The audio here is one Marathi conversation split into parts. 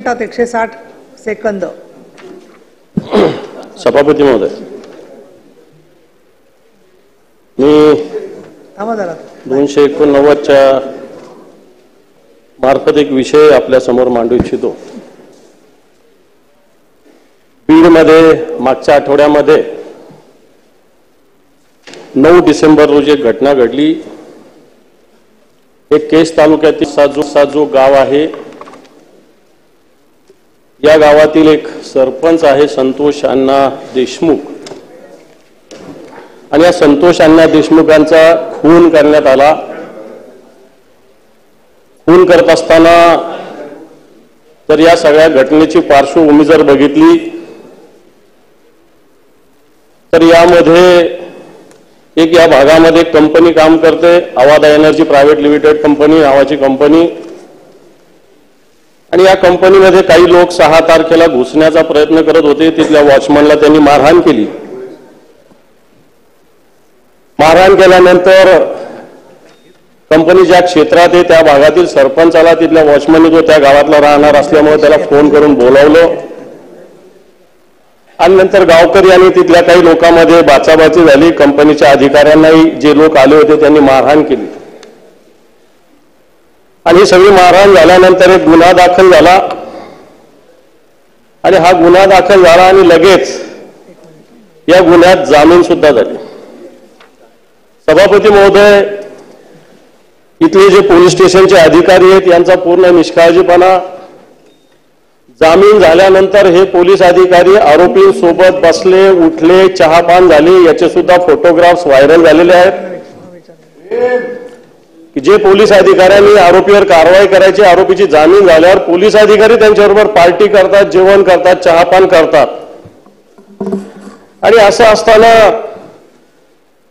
मिनिटात 160 सेकंद। सभापती महोदय, मी 289 मार्फत एक विषय आपल्या समोर मांडू इच्छितो। बीडमध्ये मागच्या आठवड्यामध्ये 9 डिसेंबर रोजी एक घटना घडली। एक केस तालुक्यातील साजो गाव आहे, या गावातील एक सरपंच आहे संतोष अण्णा देशमुख, आणि या संतोष अण्णा देशमुख यांचा खून करण्यात आला। खून करत असताना तर या सगळ्या घटनेची पार्श्वभूमी जर बघितली तर यामध्ये एक या भागामध्ये कंपनी काम करते, Avaada energy private limited company नावाची कंपनी, आणि या कंपनीमध्ये काही लोक 6 तारखेला घुसण्याचा प्रयत्न करत होते। तिथल्या वॉचमनला त्यांनी मारहाण केली। मारहाण केल्यानंतर कंपनी ज्या क्षेत्रात आहे त्या भागातील सरपंचाला तिथल्या वॉचमनने जो त्या गावातला राहणार असल्यामुळे त्याला फोन करून बोलावलं, आणि नंतर गावकरी आणि तिथल्या काही लोकांमध्ये बाचाबाची झाली। कंपनीच्या अधिकाऱ्यांनाही जे लोक आले होते त्यांनी मारहाण केली, आणि ही सगळी मारहाण झाल्यानंतर एक गुन्हा दाखल झाला, आणि हा गुन्हा दाखल झाला आणि लगेच या गुन्ह्यात जामीन सुद्धा झाली। सभापती महोदय, इथले जे पोलीस स्टेशनचे अधिकारी आहेत यांचा पूर्ण निष्काळजीपणा। जामीन झाल्यानंतर हे पोलीस अधिकारी आरोपींसोबत बसले, उठले, चहापान झाले, याचे सुद्धा फोटोग्राफ्स व्हायरल झालेले आहेत। की जे पोलीस अधिकाऱ्यांनी आरोपीवर कारवाई करायची, आरोपीची जामीन झाल्यावर पोलीस अधिकारी त्यांच्याबरोबर पार्टी करतात, जेवण करतात, चहापान करतात, आणि असं असताना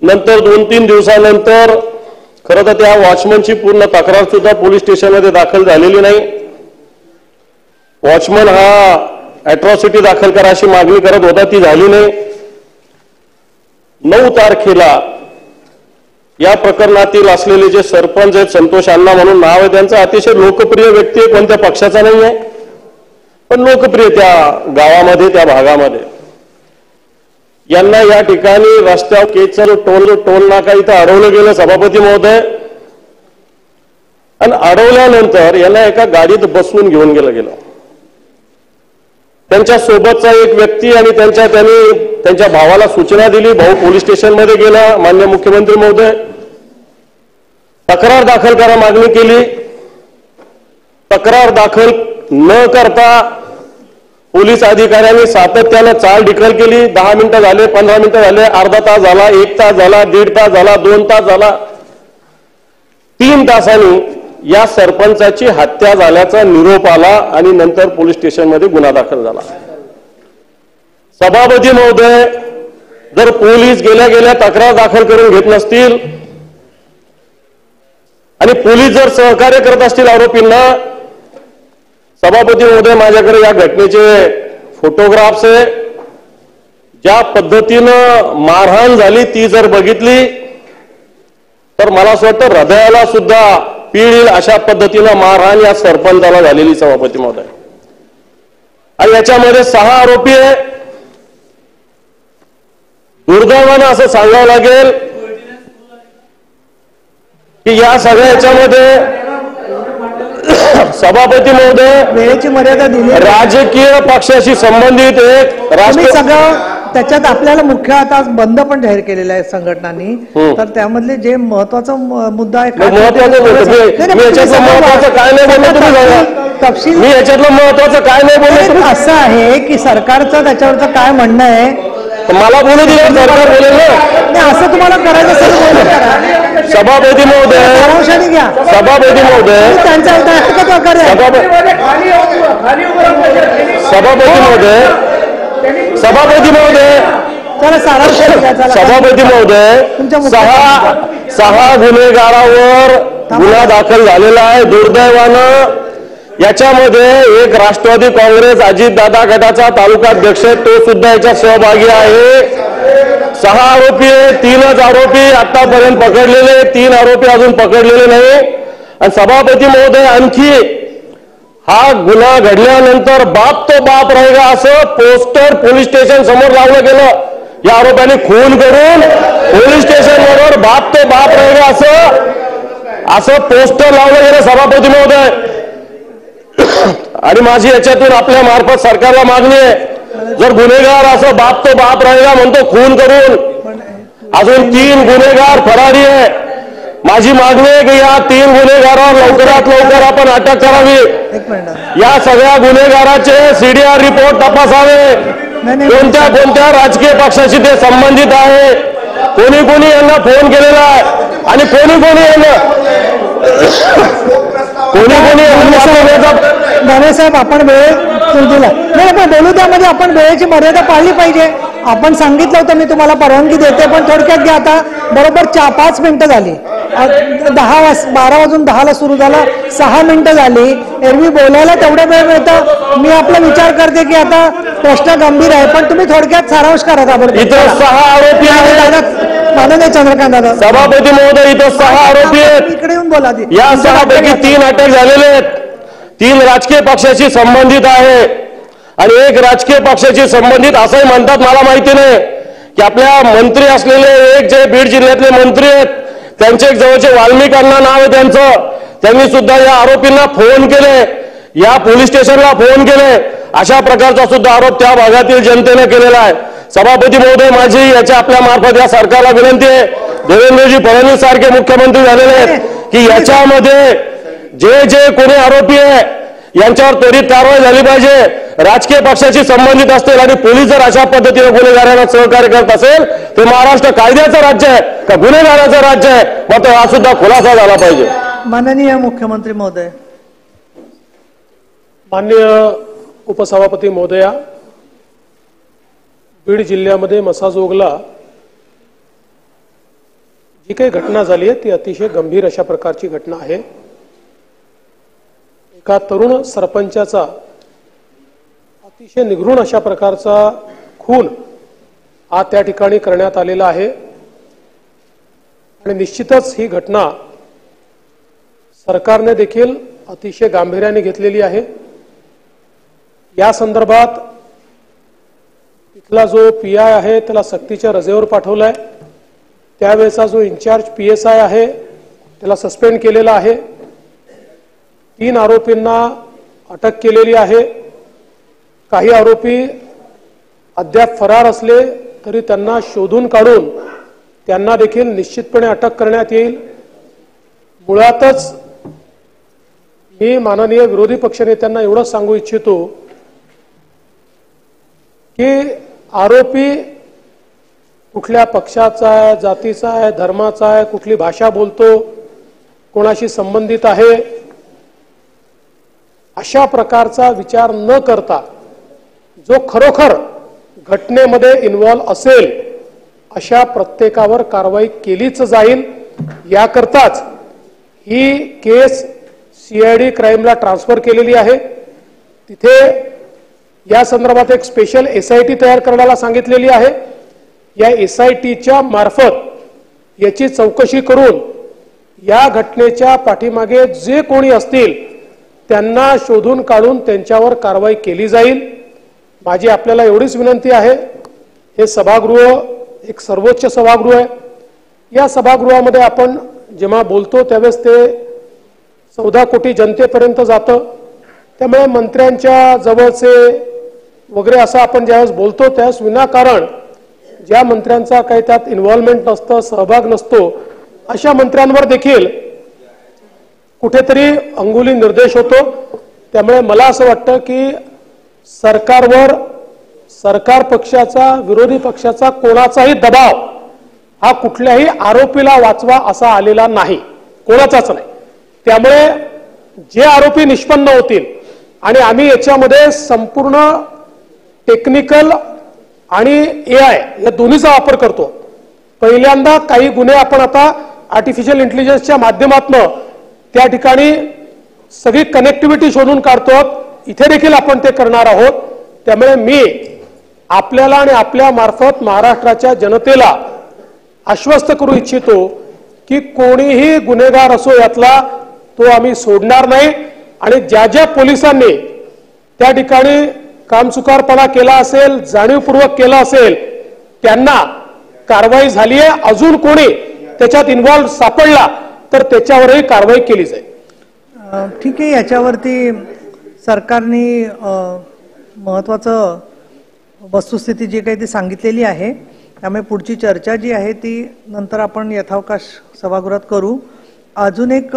नंतर 2-3 दिवसानंतर खरं तर त्या वॉचमनची पूर्ण तक्रार सुद्धा पोलीस स्टेशनमध्ये दाखल झालेली नाही। वॉचमन हा अॅट्रॉसिटी दाखल करा अशी मागणी करत होता, ती झाली नाही। 9 तारखेला या प्रकरणातील असलेले जे सरपंच आहेत, संतोष अण्णा म्हणून नाव आहे त्यांचं, अतिशय लोकप्रिय व्यक्ती आहे, कोणत्या पक्षाचा नाही आहे पण लोकप्रिय त्या गावामध्ये त्या भागामध्ये, यांना या ठिकाणी रस्त्यावर केजचा जो टोल नाका इथं अडवलं गेलं सभापती महोदय, आणि अडवल्यानंतर यांना एका गाडीत बसवून घेऊन गेलं। त्यांच्या सोबतचा एक व्यक्ती आणि त्यांनी त्यांच्या भावाला सूचना दिली, भाऊ पोलीस स्टेशनमध्ये गेला, माननीय मुख्यमंत्री महोदय तक्रार दाखल करा मागणी केली। तक्रार दाखल न करता पोलीस अधिकाऱ्यांनी सातत्याने चालढकल केली। 10 मिनिटं झाले, 15 मिनिटं झाले, अर्धा तास झाला, 1 तास झाला, 1.5 तास झाला, 2 तास झाला, 3 तासांनी या सरपंचाची हत्या झाल्याचा निरोप आला, आणि नंतर पोलीस स्टेशनमध्ये गुन्हा दाखल झाला। सभापती महोदय, जर पोलीस गेल्या तक्रार दाखल करून घेत नसतील आणि पोलीस जर सहकार्य करत असतील आरोपींना, सभापती महोदय माझ्याकडे या घटनेचे फोटोग्राफ्स आहे, ज्या पद्धतीनं मारहाण झाली ती जर बघितली तर मला असं वाटतं हृदयाला सुद्धा पीळ येईल अशा पद्धतीनं मारहाण या सरपंचाला झालेली सभापती महोदय। आणि याच्यामध्ये 6 आरोपी आहे। दुर्दैवानं असं सांगावं लागेल की या सगळ्या याच्यामध्ये सभापती महोदय वेळेची मर्यादा दिली, राजकीय पक्षाशी संबंधित एक सगळं त्याच्यात आपल्याला मुख्य आता बंद पण जाहीर केलेला आहे संघटनांनी, तर त्यामधले जे महत्वाचा मुद्दा आहे तपशील, मी याच्यातलं महत्वाचं काय नाही बोलले, असं आहे की सरकारचं त्याच्यावरचं काय म्हणणं आहे मला बोलू दिलं, सरकार बोलेल ना, असं तुम्हाला करायचं असेल सभापती महोदय, घ्या सभापती महोदय, सभापती महोदय, सभापती महोदय, 6 गुन्हेगारावर गुन्हा दाखल झालेला आहे। दुर्दैवानं याच्यामध्ये एक राष्ट्रवादी काँग्रेस अजितदादा गटाचा तालुकाध्यक्ष तो सुद्धा याच्यात सहभागी आहे। 6 आरोपी, 3च आरोपी आतापर्यंत पकडलेले, 3 आरोपी अजून पकडलेले नाही। आणि सभापती महोदय, आणखी हा गुन्हा घडल्यानंतर बाप तो बाप रहेगा असं पोस्टर पोलीस स्टेशन समोर लावलं गेलं. या आरोपाने खून करून पोलीस स्टेशनवर बाप तो बाप रहेगा असं पोस्टर लावलं गेलं सभापती महोदय. आणि माझी याच्यातून आपल्या मार्फत सरकारला मागणी आहे, जर गुन्हेगार असं बाप तो बाप रहेगा म्हणतो खून करून, अजून 3 गुन्हेगार फरारी आहे. माझी मागणी आहे की या 3 गुन्हेगारांवर लवकरात लवकर आपण अटक करावी. या सगळ्या गुन्हेगाराचे सीडीआर रिपोर्ट तपासावे. कोणत्या कोणत्या राजकीय पक्षाशी ते संबंधित आहे, कोणी कोणी यांना फोन केलेला आहे आणि कोणी कोणी साहेब आपण वेळ दिला नाही, पण बोलू त्यामध्ये आपण वेळेची मर्यादा पाळली पाहिजे. आपण सांगितलं होतं मी तुम्हाला परवानगी देते, पण थोडक्यात घ्या. आता बरोबर 5 मिनिटं झाली, 12 वाजून 10ला सुरू झाला, 6 मिनिटं झाली. एरवी बोलायला तेवढा वेळ मिळतं. मी आपला विचार करते की आता प्रश्न गंभीर आहे, पण तुम्ही थोडक्यात सारांश करा. इथं 6 आरोपी आहेत माननीय चंद्रकांत दादा. सभापती महोदय, इथं 6 आरोपी आहेत. इकडे येऊन बोला. या 6 पैकी 3 अटक झालेले आहेत. 3 राजकीय पक्षाशी संबंधित आहे आणि 1 राजकीय पक्षाशी संबंधित असंही म्हणतात. मला माहिती नाही की आपल्या मंत्री असलेले एक जे बीड जिल्ह्यातले मंत्री आहेत, त्यांचे एक जवळचे वाल्मिकांना नाव आहे त्यांचं, त्यांनी सुद्धा या आरोपींना फोन केले, या पोलीस स्टेशनला फोन केले. अशा प्रकारचा सुद्धा आरोप त्या भागातील जनतेने केलेला आहे. सभापती महोदय, माझी याच्या आपल्या मार्फत या सरकारला विनंती आहे, देवेंद्रजी फडणवीस सारखे मुख्यमंत्री झालेले आहेत की याच्यामध्ये जे कोणी आरोपी आहे यांच्यावर त्वरित कारवाई झाली पाहिजे. राजकीय पक्षाशी संबंधित असतील आणि पोलीस जर अशा पद्धतीने गुन्हेगारांना सहकार्य करत असेल तर महाराष्ट्र कायद्याचं राज्य आहे का गुन्हेगाराचं राज्य आहे, मात्र हा सुद्धा खुलासा झाला पाहिजे. माननीय मुख्यमंत्री महोदय. माननीय उपसभापती महोदया, बीड जिल्ह्यामध्ये मसाजोगला जी काही घटना झाली आहे ती अतिशय गंभीर अशा प्रकारची घटना आहे. एका तरुण सरपंचाचा अतिशय निगृण अशा प्रकारचा खून हा त्या ठिकाणी करण्यात आलेला आहे आणि निश्चितच ही घटना सरकारने देखील अतिशय गांभीर्याने घेतलेली आहे. या संदर्भात इथला जो पीआय आहे त्याला सक्तीच्या रजेवर पाठवलाय. त्यावेळेचा जो इन्चार्ज पीएसआय आहे त्याला सस्पेंड केलेला आहे. 3 आरोपींना अटक केलेली आहे. काही आरोपी अद्याप फरार असले तरी त्यांना शोधून काढून त्यांना देखील निश्चितपणे अटक करण्यात येईल. मुळातच मी माननीय विरोधी पक्षनेत्यांना एवढंच सांगू इच्छितो की आरोपी कुठल्या पक्षाचा आहे, जातीचा आहे, धर्माचा आहे, कुठली भाषा बोलतो, कोणाशी संबंधित आहे, अशा प्रकारचा विचार न करता जो खरोखर घटनेमध्ये इन्व्हॉल्व असेल अशा प्रत्येकावर कारवाई केलीच जाईल. याकरताच ही केस सीआयडी क्राईमला ट्रान्सफर केलेली आहे. तिथे या संदर्भात एक स्पेशल एसआयटी तयार करायला सांगितलेली आहे. या एसआयटीच्या मार्फत याची चौकशी करून या घटनेच्या पाठीमागे जे कोणी असतील त्यांना शोधून काढून त्यांच्यावर कारवाई केली जाईल. माझी आपल्याला एवढीच विनंती आहे, हे सभागृह एक सर्वोच्च सभागृह आहे. या सभागृहामध्ये आपण जेव्हा बोलतो त्यावेळेस ते 14 कोटी जनतेपर्यंत जातं. त्यामुळे मंत्र्यांच्या जवळचे वगैरे असं आपण ज्यावेळेस बोलतो त्यावेळेस विनाकारण ज्या मंत्र्यांचा काही त्यात इन्व्हॉल्वमेंट नसतं, सहभाग नसतो, अशा मंत्र्यांवर देखील कुठेतरी अंगुली निर्देश होतो. त्यामुळे मला असं वाटतं की सरकारवर सरकार पक्षाचा, विरोधी पक्षाचा कोणाचाही दबाव हा कुठल्याही आरोपीला वाचवा असा आलेला नाही, कोणाचाच नाही. त्यामुळे जे आरोपी निष्पन्न होतील आणि आम्ही याच्यामध्ये संपूर्ण टेक्निकल आणि एआय या दोन्हीचा वापर करतो. पहिल्यांदा काही गुन्हे आपण आता आर्टिफिशियल इंटेलिजन्सच्या माध्यमातून त्या ठिकाणी सगळी कनेक्टिव्हिटी शोधून काढतो. इथे देखील आपण ते करणार आहोत. त्यामुळे मी आपल्याला आणि आपल्या मार्फत महाराष्ट्राच्या जनतेला आश्वस्त करू इच्छितो की कोणीही गुन्हेगार असो यातला तो आम्ही सोडणार नाही. आणि ज्या ज्या पोलिसांनी त्या ठिकाणी कामचुकारपणा केला असेल, जाणीवपूर्वक केला असेल, त्यांना कारवाई झाली आहे. अजून कोणी त्याच्यात इन्व्हॉल्व सापडला तर त्याच्यावरही कारवाई केली जाईल. ठीक आहे, याच्यावरती सरकारने महत्वाचं वस्तुस्थिती जी काही ती सांगितलेली आहे. त्यामुळे पुढची चर्चा जी आहे ती नंतर आपण यथावकाश सभागृहात करू. अजून एक